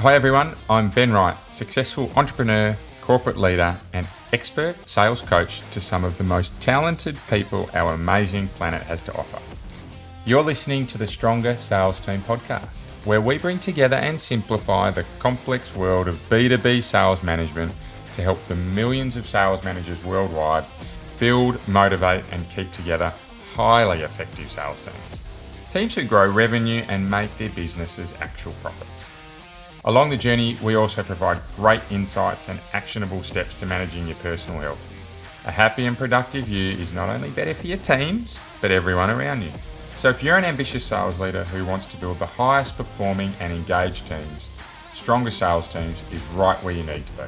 Hi everyone, I'm Ben Wright, successful entrepreneur, corporate leader and expert sales coach to some of the most talented people our amazing planet has to offer. You're listening to the Stronger Sales Team podcast, where we bring together and simplify the complex world of B2B sales management to help the millions of sales managers worldwide build, motivate and keep together highly effective sales teams. Teams who grow revenue and make their businesses actual profits. Along the journey, we also provide great insights and actionable steps to managing your personal health. A happy and productive you is not only better for your teams, but everyone around you. So if you're an ambitious sales leader who wants to build the highest performing and engaged teams, Stronger Sales Teams is right where you need to be.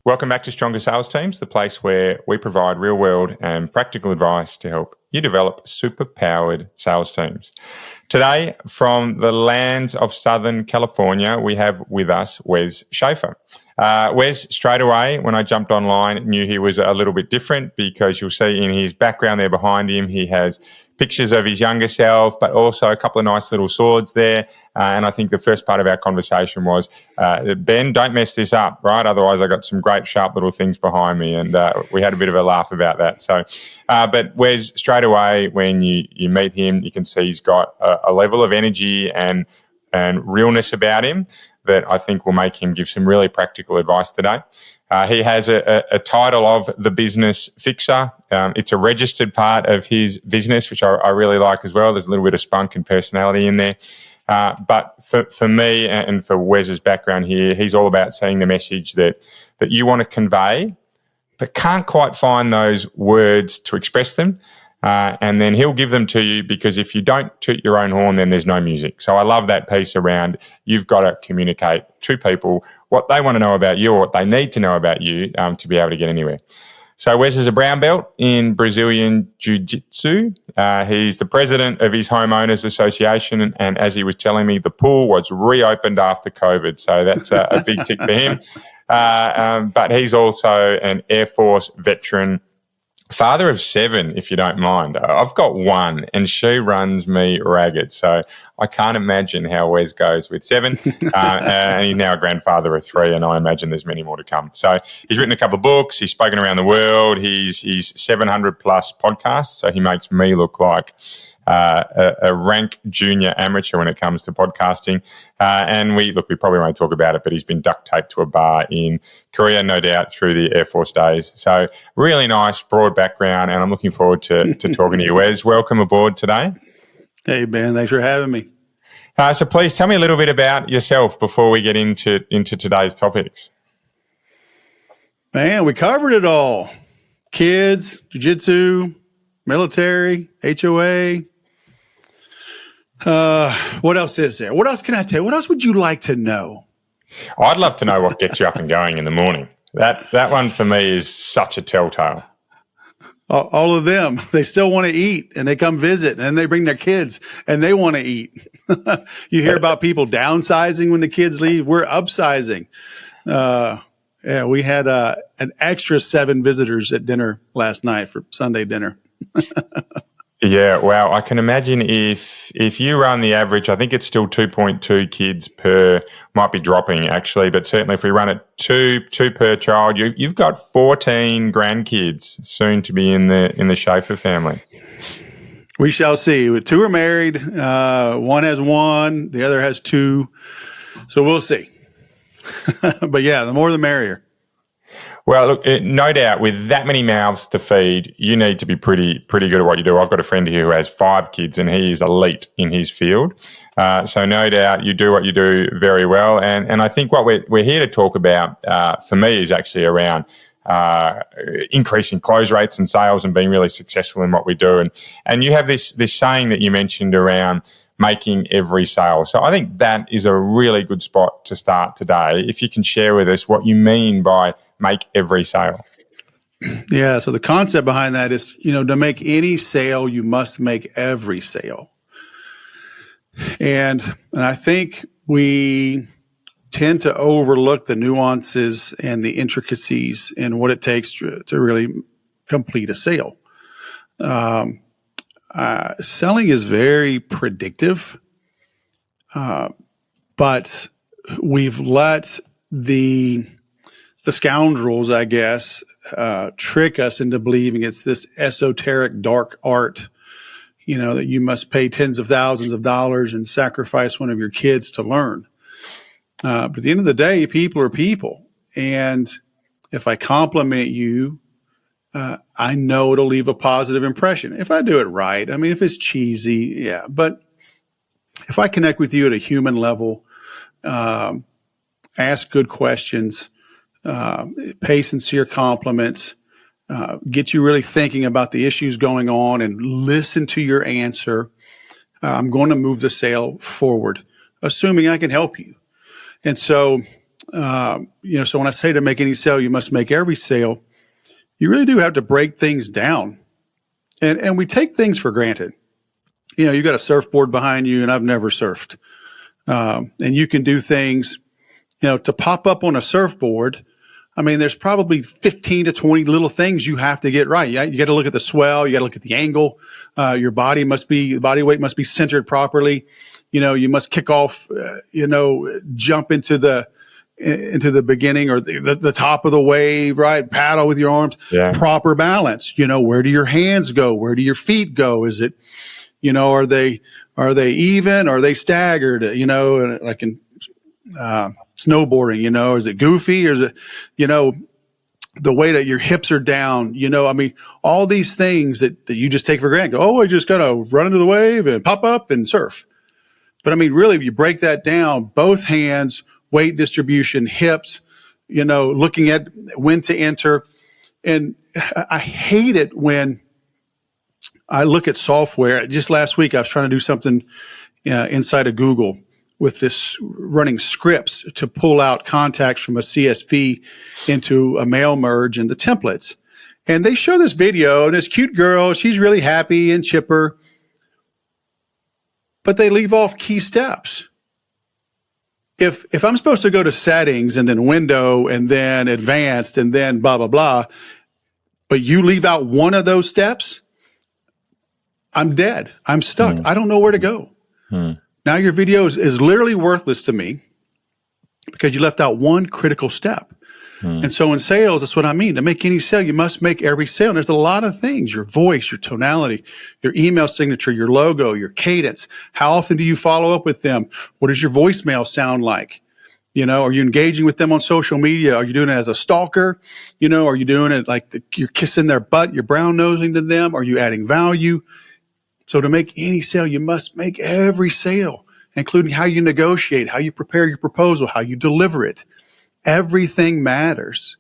Welcome back to Stronger Sales Teams, the place where we provide real-world and practical advice to help you develop super-powered sales teams. Today, from the lands of Southern California, we have with us Wes Schaeffer. Wes, straight away, when I jumped online, knew he was a little bit different because you'll see in his background there behind him, he has pictures of his younger self, but also a couple of nice little swords there. And I think the first part of our conversation was, Ben, don't mess this up, right? Otherwise, I got some great sharp little things behind me. And we had a bit of a laugh about that. So, but Wes, straight away, when you meet him, you can see he's got a level of energy and realness about him that I think will make him give some really practical advice today. He has a title of the Business Fixer. It's a registered part of his business, which I really like as well. There's a little bit of spunk and personality in there. But for me and for Wes's background here, he's all about seeing the message that you want to convey, but can't quite find those words to express them. And then he'll give them to you because if you don't toot your own horn, then there's no music. So I love that piece around you've got to communicate to people what they want to know about you or what they need to know about you to be able to get anywhere. So Wes is a brown belt in Brazilian jiu-jitsu. He's the president of his homeowners association. And as he was telling me, the pool was reopened after COVID. So that's a big tick for him. But he's also an Air Force veteran, father of 7, if you don't mind. I've got 1 and she runs me ragged. So I can't imagine how Wes goes with 7. And he's now a grandfather of 3 and I imagine there's many more to come. So he's written a couple of books. He's spoken around the world. He's 700 plus podcasts. So he makes me look like a rank junior amateur when it comes to podcasting. And we probably won't talk about it, but he's been duct taped to a bar in Korea, no doubt, through the Air Force days. So really nice, broad background, and I'm looking forward to talking to you, Wes. Welcome aboard today. Hey, Ben. Thanks for having me. So please tell me a little bit about yourself before we get into today's topics. Man, we covered it all. Kids, jiu-jitsu, military, HOA. What else is there? What else can I tell you? What else would you like to know? I'd love to know what gets you up and going in the morning. That one for me is such a telltale. All of them, they still want to eat and they come visit and they bring their kids and they want to eat. You hear about people downsizing when the kids leave. We're upsizing. Yeah, we had an extra 7 visitors at dinner last night for Sunday dinner. Yeah, wow. I can imagine if you run the average, I think it's still 2.2 kids per, might be dropping actually, but certainly if we run it two per child, you've got 14 grandkids soon to be in the Schaeffer family. We shall see. 2 are married. One has 1, the other has 2. So we'll see. But yeah, the more the merrier. Well, look, no doubt with that many mouths to feed, you need to be pretty good at what you do. I've got a friend here who has 5 kids and he is elite in his field. So no doubt you do what you do very well. And I think what we're here to talk about for me is actually around increasing close rates and sales and being really successful in what we do. And you have this saying that you mentioned around making every sale. So I think that is a really good spot to start today. If you can share with us what you mean by make every sale. Yeah, so the concept behind that is, to make any sale, you must make every sale. And I think we tend to overlook the nuances and the intricacies in what it takes to really complete a sale. selling is very predictive, but we've let the scoundrels, I guess, trick us into believing it's this esoteric dark art, that you must pay tens of thousands of dollars and sacrifice one of your kids to learn. But at the end of the day, people are people. And if I compliment you, I know it'll leave a positive impression. If I do it right, if it's cheesy, yeah. But if I connect with you at a human level, ask good questions, pay sincere compliments, get you really thinking about the issues going on and listen to your answer, I'm going to move the sale forward, assuming I can help you. And so, so when I say to make any sale, you must make every sale, you really do have to break things down. And we take things for granted. You got a surfboard behind you, and I've never surfed. And you can do things, to pop up on a surfboard. There's probably 15 to 20 little things you have to get right. You got to look at the swell. You got to look at the angle. Your body weight must be centered properly. You must kick off, jump into the beginning or the top of the wave, right? Paddle with your arms, proper balance. Where do your hands go? Where do your feet go? Is it, are they even? Are they staggered? Like in, snowboarding, is it goofy or is it, the way that your hips are down, all these things that you just take for granted. I just got to run into the wave and pop up and surf. But really, if you break that down, both hands, weight distribution, hips, looking at when to enter. And I hate it when I look at software. Just last week, I was trying to do something inside of Google with this running scripts to pull out contacts from a CSV into a mail merge and the templates. And they show this video and this cute girl, she's really happy and chipper, but they leave off key steps. If I'm supposed to go to settings and then window and then advanced and then blah, blah, blah, but you leave out one of those steps, I'm dead. I'm stuck. I don't know where to go. Now your video is literally worthless to me because you left out one critical step. And so in sales, that's what I mean. To make any sale, you must make every sale. And there's a lot of things, your voice, your tonality, your email signature, your logo, your cadence. How often do you follow up with them? What does your voicemail sound like? Are you engaging with them on social media? Are you doing it as a stalker? Are you doing it like you're kissing their butt, you're brown nosing to them? Are you adding value? So to make any sale, you must make every sale, including how you negotiate, how you prepare your proposal, how you deliver it. Everything matters.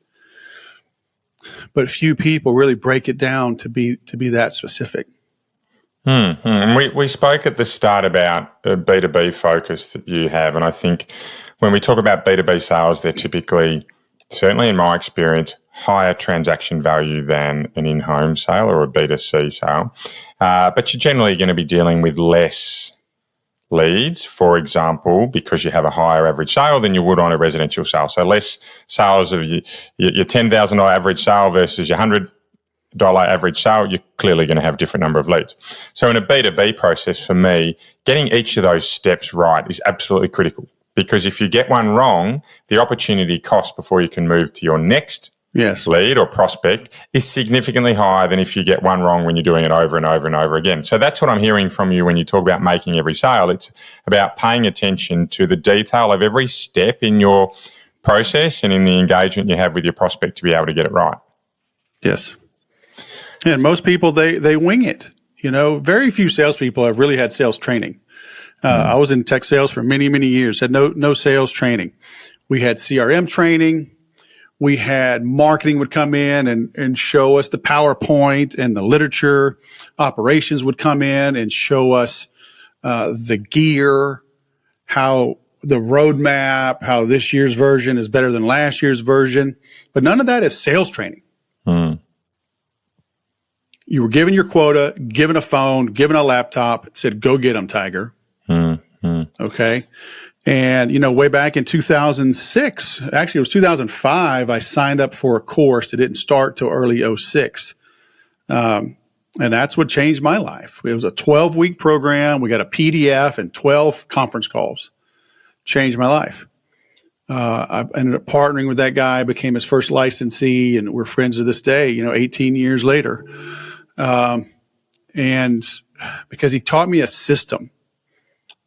But few people really break it down to be that specific. And we spoke at the start about a B2B focus that you have. And I think when we talk about B2B sales, they're typically, certainly in my experience, higher transaction value than an in-home sale or a B2C sale. But you're generally going to be dealing with less leads, for example, because you have a higher average sale than you would on a residential sale. So less sales of your $10,000 average sale versus your $100 average sale, you're clearly going to have a different number of leads. So in a B2B process, for me, getting each of those steps right is absolutely critical, because if you get one wrong, the opportunity cost before you can move to your next lead or prospect is significantly higher than if you get one wrong when you're doing it over and over and over again. So that's what I'm hearing from you when you talk about making every sale. It's about paying attention to the detail of every step in your process and in the engagement you have with your prospect to be able to get it right. Yes. And most people, they wing it. Very few salespeople have really had sales training. I was in tech sales for many, many years, had no sales training. We had CRM training. We had marketing would come in and show us the PowerPoint and the literature. Operations would come in and show us the gear, how the roadmap, how this year's version is better than last year's version. But none of that is sales training. You were given your quota, given a phone, given a laptop. It said, go get them, Tiger. Okay. And, way back in 2006, actually it was 2005, I signed up for a course that didn't start till early 06. And that's what changed my life. It was a 12-week program. We got a PDF and 12 conference calls. Changed my life. I ended up partnering with that guy, became his first licensee, and we're friends to this day, 18 years later. And because he taught me a system,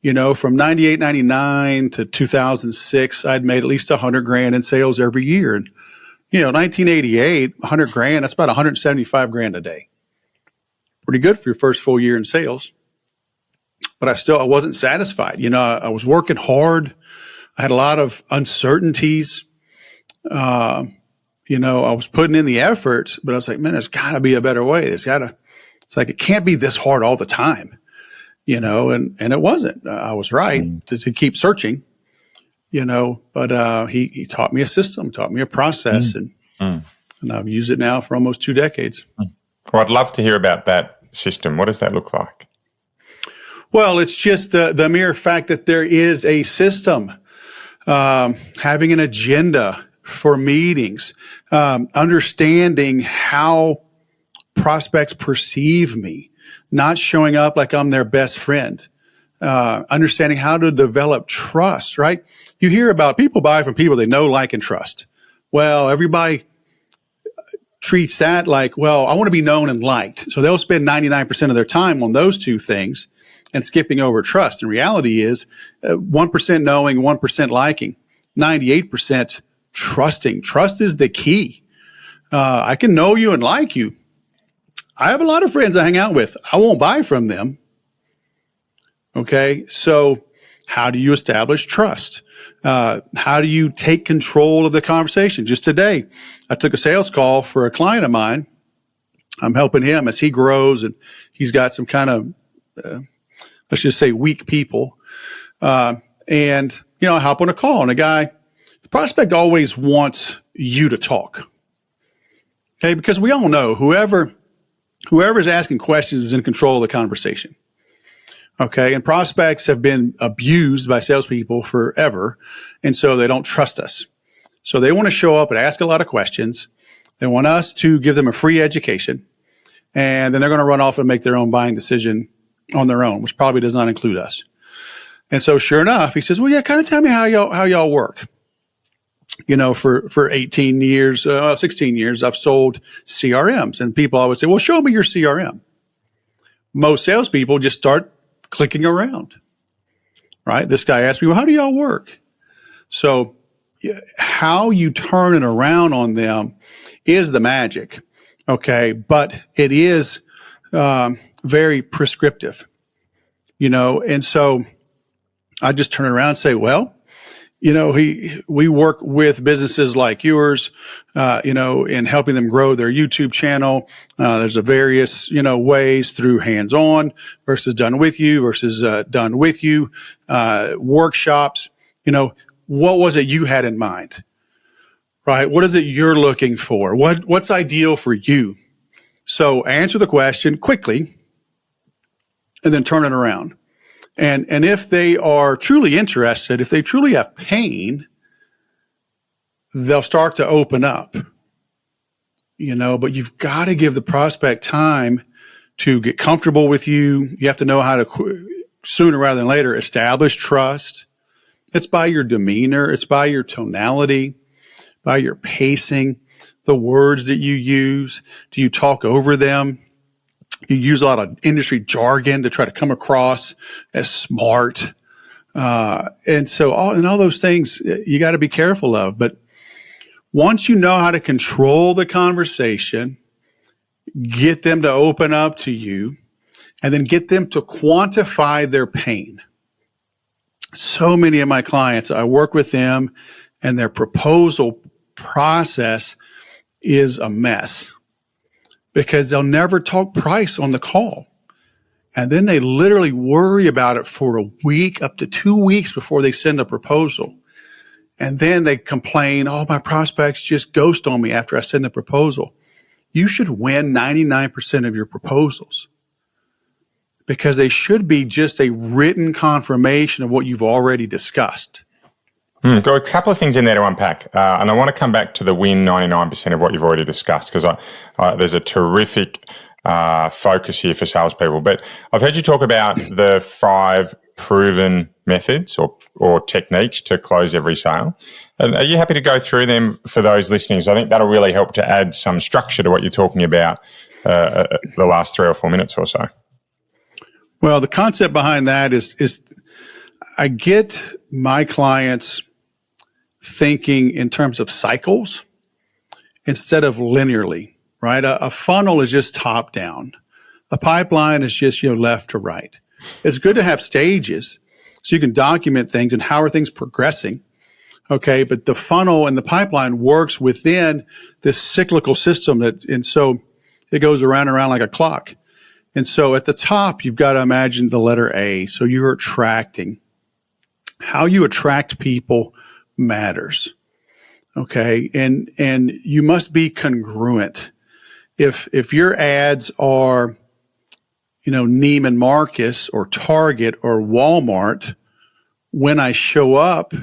from 98, 99 to 2006, I'd made at least $100,000 in sales every year. And, 1988, $100,000, that's about $175,000 a day. Pretty good for your first full year in sales. But I wasn't satisfied. I was working hard. I had a lot of uncertainties. I was putting in the effort, but I was like, man, there's got to be a better way. It's like, it can't be this hard all the time, and it wasn't. I was right to keep searching, but he taught me a system, taught me a process, and I've used it now for almost 2 decades. Well, I'd love to hear about that system. What does that look like? Well, it's just the mere fact that there is a system, having an agenda for meetings, understanding how prospects perceive me, not showing up like I'm their best friend, understanding how to develop trust, right? You hear about people buy from people they know, like, and trust. Well, everybody treats that like, well, I want to be known and liked. So they'll spend 99% of their time on those two things and skipping over trust. And reality is 1% knowing, 1% liking, 98% trusting. Trust is the key. I can know you and like you. I have a lot of friends I hang out with. I won't buy from them. Okay. So how do you establish trust? How do you take control of the conversation? Just today, I took a sales call for a client of mine. I'm helping him as he grows, and he's got some kind of, let's just say, weak people. I hop on a call, and the prospect always wants you to talk. Okay. Because we all know whoever's asking questions is in control of the conversation. Okay. And prospects have been abused by salespeople forever. And so they don't trust us. So they want to show up and ask a lot of questions. They want us to give them a free education. And then they're going to run off and make their own buying decision on their own, which probably does not include us. And so sure enough, he says, well, yeah, kind of tell me how y'all work. For 18 years, 16 years, I've sold CRMs, and people always say, well, show me your CRM. Most salespeople just start clicking around, right? This guy asked me, well, how do y'all work? So how you turn it around on them is the magic. Okay. But it is, very prescriptive, and so I just turn it around and say, well, we work with businesses like yours, in helping them grow their YouTube channel. There's a various, ways through hands-on versus done with you versus done with you, workshops. What was it you had in mind, right? What is it you're looking for? What's ideal for you? So answer the question quickly and then turn it around. And if they are truly interested, if they truly have pain, they'll start to open up, but you've got to give the prospect time to get comfortable with you. You have to know how to sooner rather than later establish trust. It's by your demeanor. It's by your tonality, by your pacing, the words that you use. Do you talk over them? You use a lot of industry jargon to try to come across as smart. And so all those things you got to be careful of. But once you know how to control the conversation, get them to open up to you, and then get them to quantify their pain. So many of my clients, I work with them, and their proposal process is a mess, because they'll never talk price on the call. And then they literally worry about it for a week, up to 2 weeks before they send a proposal. And then they complain, oh, my prospects just ghost on me after I send the proposal. You should win 99% of your proposals, because they should be just a written confirmation of what you've already discussed. Got a couple of things in there to unpack. And I want to come back to the win 99% of what you've already discussed, because there's a terrific focus here for salespeople. But I've heard you talk about the 5 proven methods or techniques to close every sale. And are you happy to go through them for those listening? So I think that'll really help to add some structure to what you're talking about the last 3 or 4 minutes or so. Well, the concept behind that is I get my clients thinking in terms of cycles instead of linearly, right? A funnel is just top down. A pipeline is just, left to right. It's good to have stages so you can document things and how are things progressing. Okay. But the funnel and the pipeline works within this cyclical system and so it goes around and around like a clock. And so at the top, you've got to imagine the letter A. So you're attracting. How you attract people matters. Okay. And you must be congruent. If your ads are, Neiman Marcus or Target or Walmart, when I show up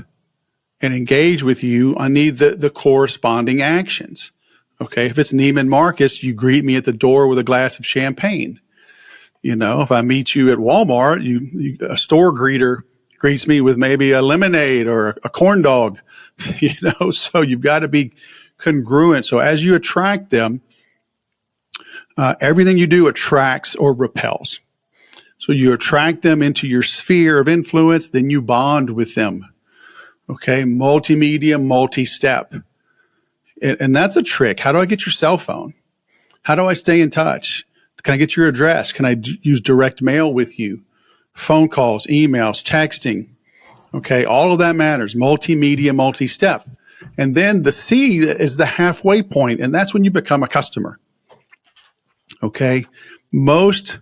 and engage with you, I need the corresponding actions. Okay. If it's Neiman Marcus, you greet me at the door with a glass of champagne. If I meet you at Walmart, a store greeter greets me with maybe a lemonade or a corn dog, so you've got to be congruent. So as you attract them, everything you do attracts or repels. So you attract them into your sphere of influence, then you bond with them. Okay. Multimedia, multi-step. And that's a trick. How do I get your cell phone? How do I stay in touch? Can I get your address? Can I use direct mail with you? Phone calls, emails, texting. Okay. All of that matters. Multimedia, multi-step. And then the C is the halfway point, and that's when you become a customer. Okay. Most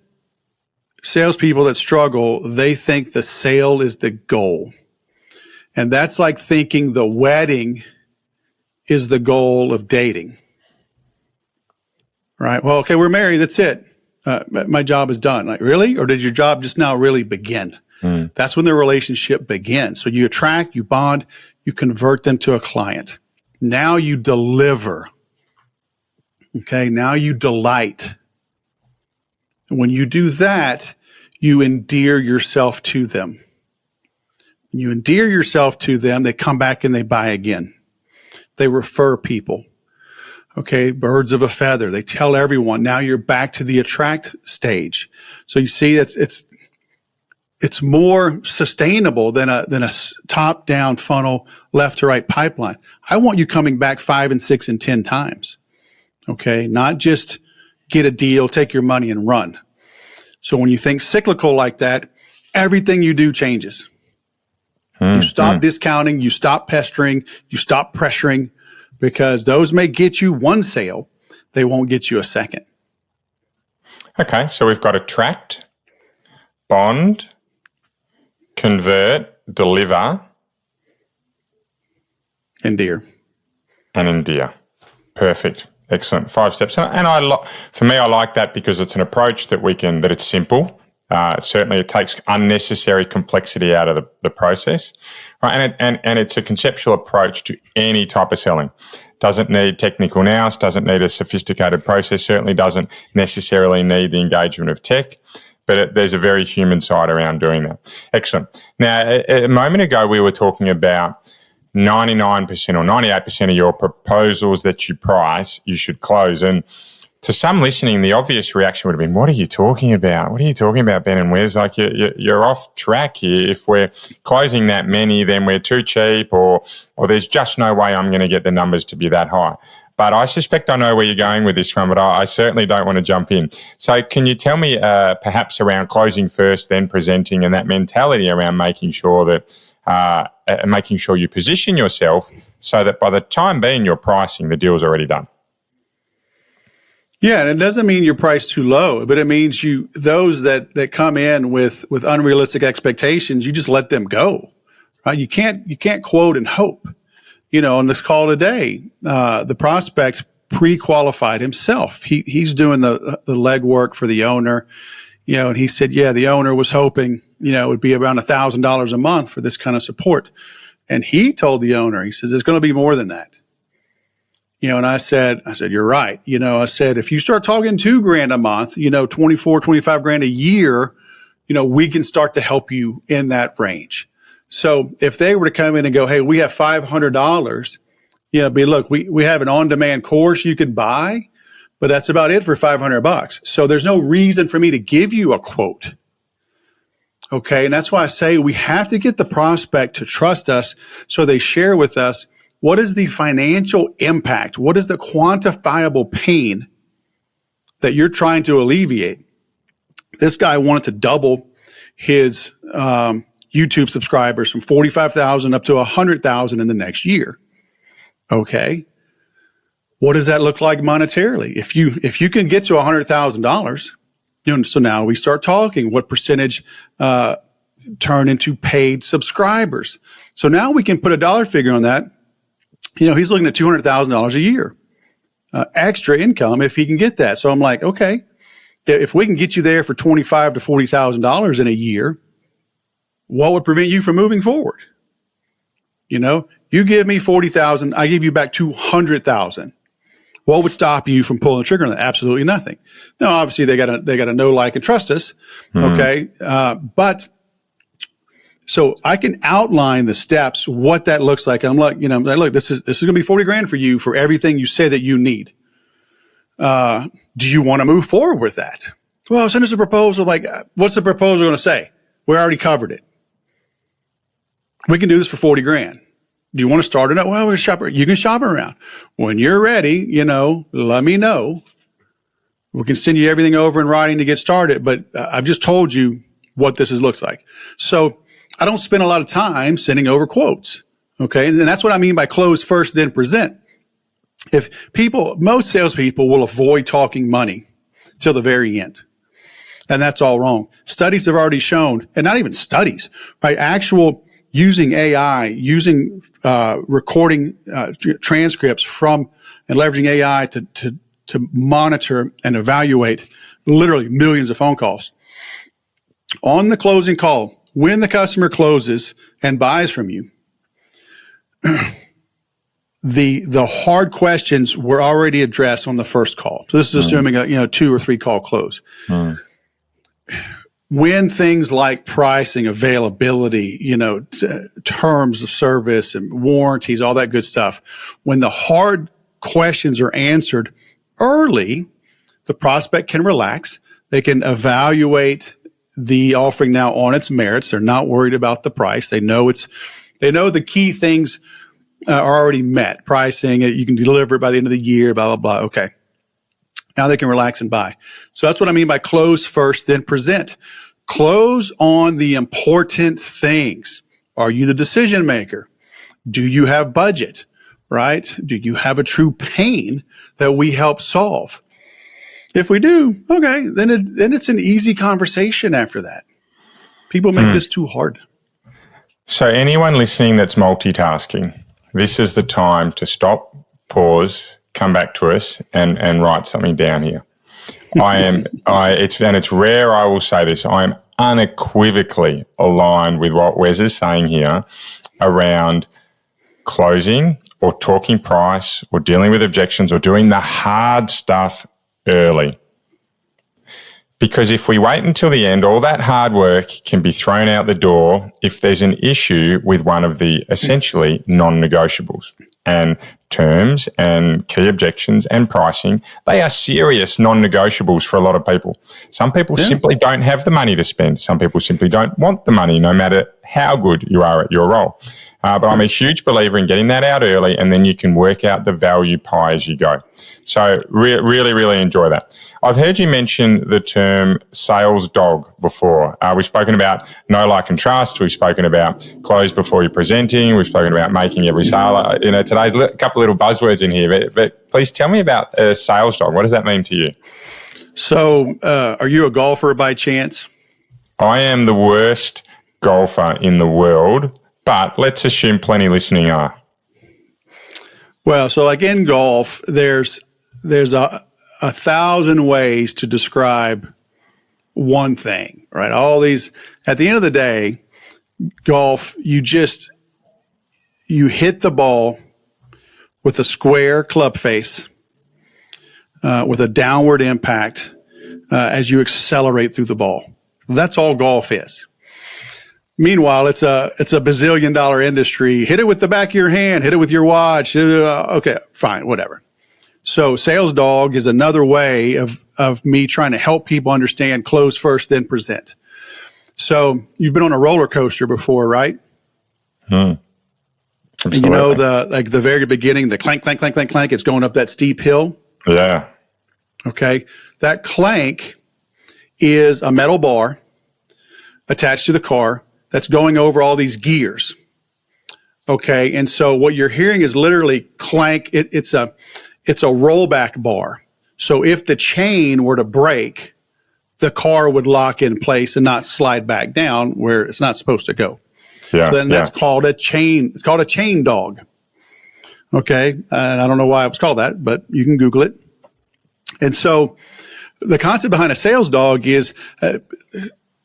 salespeople that struggle, they think the sale is the goal. And that's like thinking the wedding is the goal of dating. Right? Well, okay, we're married. That's it. My job is done. Like, really? Or did your job just now really begin? That's when the relationship begins. So you attract, you bond, you convert them to a client. Now you deliver. Okay. Now you delight. And when you do that, you endear yourself to them. When you endear yourself to them, they come back and they buy again. They refer people. Okay, birds of a feather. They tell everyone. Now you're back to the attract stage. So you see, it's more sustainable than a top down funnel, left to right pipeline. I want you coming back 5 and 6 and 10 times. Okay, not just get a deal, take your money and run. So when you think cyclical like that, everything you do changes. You stop discounting, you stop pestering, you stop pressuring. Because those may get you one sale, they won't get you a second. Okay, so we've got attract, bond, convert, deliver, endear. And endear. Perfect. Excellent. 5 steps. And for me, I like that because it's an approach that it's simple. Certainly it takes unnecessary complexity out of the process, right? And it's a conceptual approach to any type of selling. Doesn't need technical nous, doesn't need a sophisticated process, certainly doesn't necessarily need the engagement of tech, but there's a very human side around doing that. Excellent. Now, a moment ago, we were talking about 99% or 98% of your proposals that you price, you should close. And to some listening, the obvious reaction would have been, what are you talking about? What are you talking about, Ben and Wes? Like, you're off track here. If we're closing that many, then we're too cheap or there's just no way I'm going to get the numbers to be that high. But I suspect I know where you're going with this from, but I certainly don't want to jump in. So can you tell me perhaps around closing first, then presenting, and that mentality around making sure that making sure you position yourself so that by the time being you're pricing, the deal's already done? Yeah, and it doesn't mean your price too low, but it means those that come in with unrealistic expectations, you just let them go. Right? You can't quote and hope. On this call today, the prospect pre-qualified himself. He's doing the legwork for the owner, and he said, yeah, the owner was hoping, it would be around $1,000 a month for this kind of support. And he told the owner, he says, it's going to be more than that. And I said, you're right. I said, if you start talking $2,000 a month, 24, 25 grand a year, we can start to help you in that range. So if they were to come in and go, hey, we have $500, look, we have an on-demand course you could buy, but that's about it for $500. So there's no reason for me to give you a quote. Okay. And that's why I say we have to get the prospect to trust us so they share with us what is the financial impact? What is the quantifiable pain that you're trying to alleviate? This guy wanted to double his YouTube subscribers from 45,000 up to 100,000 in the next year. Okay. What does that look like monetarily? If you can get to $100,000, so now we start talking what percentage turn into paid subscribers. So now we can put a dollar figure on that. He's looking at $200,000 a year extra income if he can get that. So I'm like, okay, if we can get you there for $25,000 to $40,000 in a year, what would prevent you from moving forward? You give me 40,000, I give you back 200,000. What would stop you from pulling the trigger on that? Absolutely nothing. Now, obviously, they gotta know, like, and trust us. Okay, but so I can outline the steps, what that looks like. I'm like, look, this is going to be 40 grand for you for everything you say that you need. Do you want to move forward with that? Well, send us a proposal. Like, what's the proposal going to say? We already covered it. We can do this for 40 grand. Do you want to start it out? Well, we're shop. You can shop around. When you're ready, let me know. We can send you everything over in writing to get started. But I've just told you what this looks like. So I don't spend a lot of time sending over quotes. Okay. And that's what I mean by close first, then present. Most salespeople will avoid talking money till the very end. And that's all wrong. Studies have already shown, and not even studies, right? Actual using AI, using recording transcripts from and leveraging AI to monitor and evaluate literally millions of phone calls. On the closing call, when the customer closes and buys from you, the hard questions were already addressed on the first call. So this is assuming a 2 or 3 call close. When things like pricing, availability, terms of service and warranties, all that good stuff, when the hard questions are answered early, the prospect can relax. They can evaluate the offering now on its merits. They're not worried about the price. They know the key things are already met. Pricing, you can deliver it by the end of the year, blah, blah, blah. Okay. Now they can relax and buy. So that's what I mean by close first, then present. Close on the important things. Are you the decision maker? Do you have budget? Right? Do you have a true pain that we help solve? If we do, okay, then it's an easy conversation after that. People make this too hard. So anyone listening that's multitasking, this is the time to stop, pause, come back to us and write something down here. It's rare I will say this. I am unequivocally aligned with what Wes is saying here around closing or talking price or dealing with objections or doing the hard stuff early. Because if we wait until the end, all that hard work can be thrown out the door if there's an issue with one of the essentially non-negotiables. And terms and key objections and pricing, they are serious non-negotiables for a lot of people. Some people simply don't have the money to spend. Some people simply don't want the money, no matter how good you are at your role. But I'm a huge believer in getting that out early, and then you can work out the value pie as you go. So really, really enjoy that. I've heard you mention the term sales dog before. We've spoken about know, like, and trust. We've spoken about close before you're presenting. We've spoken about making every sale. Today's a couple little buzzwords in here, but please tell me about a sales dog. What does that mean to you? So are you a golfer by chance? I am the worst golfer in the world, but let's assume plenty listening are. Well, so like in golf, there's a 1,000 ways to describe one thing, right? All these, at the end of the day, golf, you hit the ball with a square club face, with a downward impact as you accelerate through the ball. That's all golf is. Meanwhile, it's a bazillion-dollar industry. Hit it with the back of your hand. Hit it with your watch. Okay, fine, whatever. So Sales Dog is another way of me trying to help people understand close first, then present. So you've been on a roller coaster before, right? And you know, the very beginning, the clank, clank, clank, clank, clank, it's going up that steep hill. Yeah. Okay. That clank is a metal bar attached to the car that's going over all these gears. Okay. And so what you're hearing is literally clank. It's a rollback bar. So if the chain were to break, the car would lock in place and not slide back down where it's not supposed to go. Yeah. So then that's called a chain. It's called a chain dog. Okay. And I don't know why it was called that, but you can Google it. And so the concept behind a sales dog is kind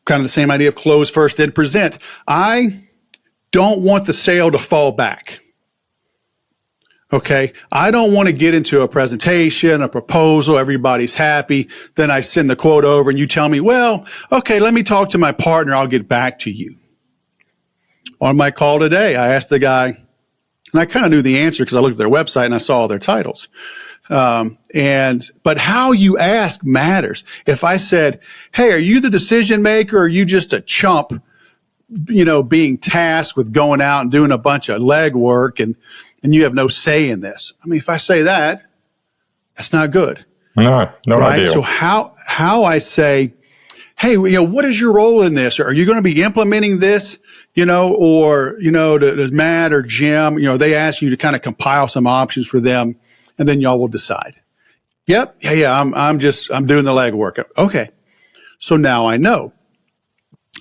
of the same idea of close first, then present. I don't want the sale to fall back. Okay. I don't want to get into a presentation, a proposal, everybody's happy. Then I send the quote over and you tell me, well, okay, let me talk to my partner. I'll get back to you. On my call today, I asked the guy, and I kind of knew the answer because I looked at their website and I saw all their titles. But how you ask matters. If I said, hey, are you the decision maker or are you just a chump, being tasked with going out and doing a bunch of leg work and you have no say in this? I mean, if I say that, that's not good. No, not right? ideal. So how I say, hey, what is your role in this? Or are you going to be implementing this? Does Matt or Jim, they ask you to kind of compile some options for them and then y'all will decide. Yep. Yeah. I'm doing the legwork. Okay. So now I know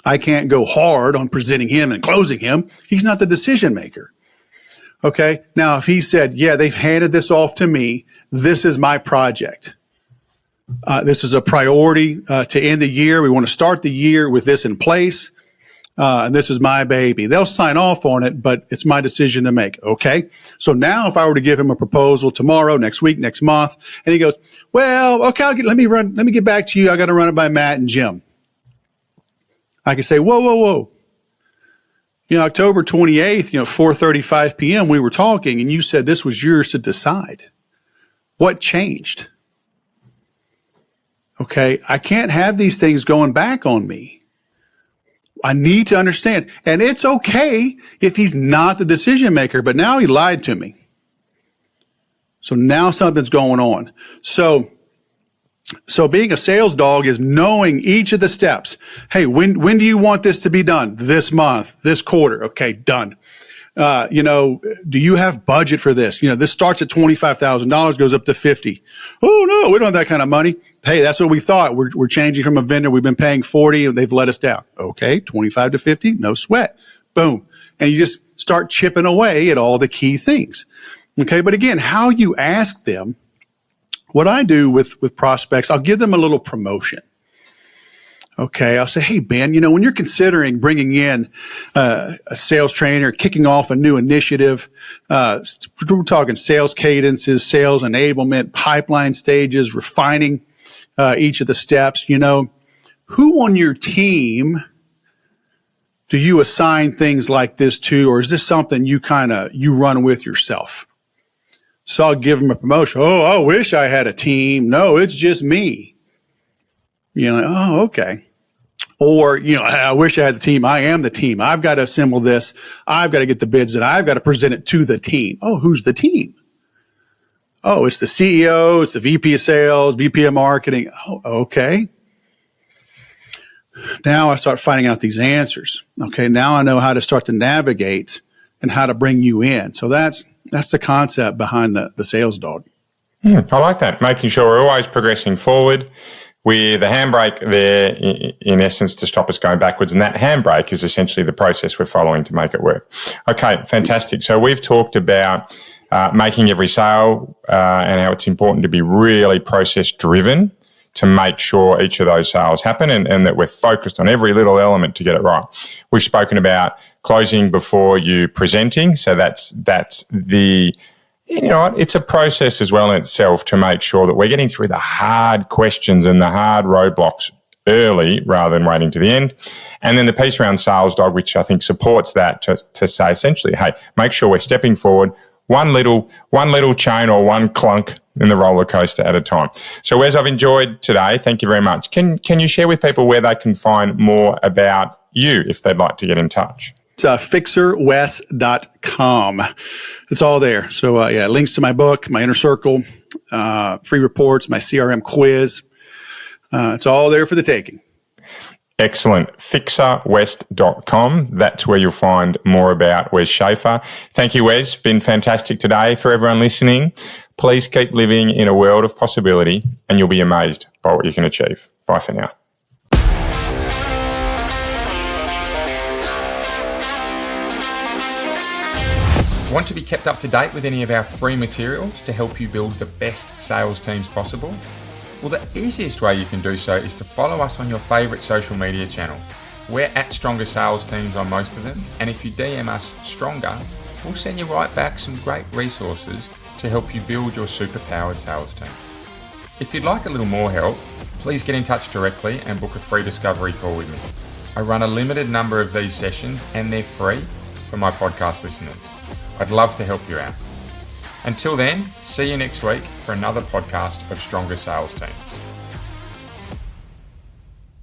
I can't go hard on presenting him and closing him. He's not the decision maker. Okay. Now, if he said, yeah, they've handed this off to me. This is my project. This is a priority to end the year. We want to start the year with this in place. And this is my baby. They'll sign off on it, but it's my decision to make. Okay. So now if I were to give him a proposal tomorrow, next week, next month, and he goes, well, okay, let me get back to you. I got to run it by Matt and Jim. I can say, whoa. October 28th, 4:35 p.m., we were talking and you said this was yours to decide. What changed? Okay. I can't have these things going back on me. I need to understand. And it's okay if he's not the decision maker, but now he lied to me. So now something's going on. So being a sales dog is knowing each of the steps. Hey, when do you want this to be done? This month, this quarter. Okay, done. Do you have budget for this? This starts at $25,000, goes up to 50. Oh no, we don't have that kind of money. Hey, that's what we thought. We're changing from a vendor. We've been paying 40 and they've let us down. Okay. 25 to 50, no sweat. Boom. And you just start chipping away at all the key things. Okay. But again, how you ask them, what I do with prospects, I'll give them a little promotion. Okay. I'll say, hey, Ben, when you're considering bringing in a sales trainer, kicking off a new initiative, we're talking sales cadences, sales enablement, pipeline stages, refining each of the steps, who on your team do you assign things like this to, or is this something you run with yourself? So I'll give them a promotion. Oh, I wish I had a team. No, it's just me. Oh, okay. Or, I wish I had the team. I am the team. I've got to assemble this. I've got to get the bids and I've got to present it to the team. Oh, who's the team? Oh, it's the CEO. It's the VP of sales, VP of marketing. Oh, okay. Now I start finding out these answers. Okay. Now I know how to start to navigate and how to bring you in. So that's the concept behind the sales dog. I like that. Making sure we're always progressing forward with a handbrake there, in essence, to stop us going backwards. And that handbrake is essentially the process we're following to make it work. Okay, fantastic. So we've talked about making every sale and how it's important to be really process-driven to make sure each of those sales happen and that we're focused on every little element to get it right. We've spoken about closing before you presenting. So that's the you know what, it's a process as well in itself to make sure that we're getting through the hard questions and the hard roadblocks early rather than waiting to the end. And then the piece around Sales Dog, which I think supports that, to say essentially, hey, make sure we're stepping forward one little chain or one clunk in the roller coaster at a time. So Wes, I've enjoyed today. Thank you very much. Can you share with people where they can find more about you if they'd like to get in touch? It's fixerwes.com. It's all there. So links to my book, my inner circle, free reports, my CRM quiz. It's all there for the taking. Excellent. Fixerwest.com. That's where you'll find more about Wes Schaeffer. Thank you, Wes. Been fantastic today. For everyone listening, please keep living in a world of possibility and you'll be amazed by what you can achieve. Bye for now. Want to be kept up to date with any of our free materials to help you build the best sales teams possible? Well, the easiest way you can do so is to follow us on your favourite social media channel. We're at Stronger Sales Teams on most of them, and if you DM us Stronger, we'll send you right back some great resources to help you build your superpowered sales team. If you'd like a little more help, please get in touch directly and book a free discovery call with me. I run a limited number of these sessions and they're free for my podcast listeners. I'd love to help you out. Until then, see you next week for another podcast of Stronger Sales Teams.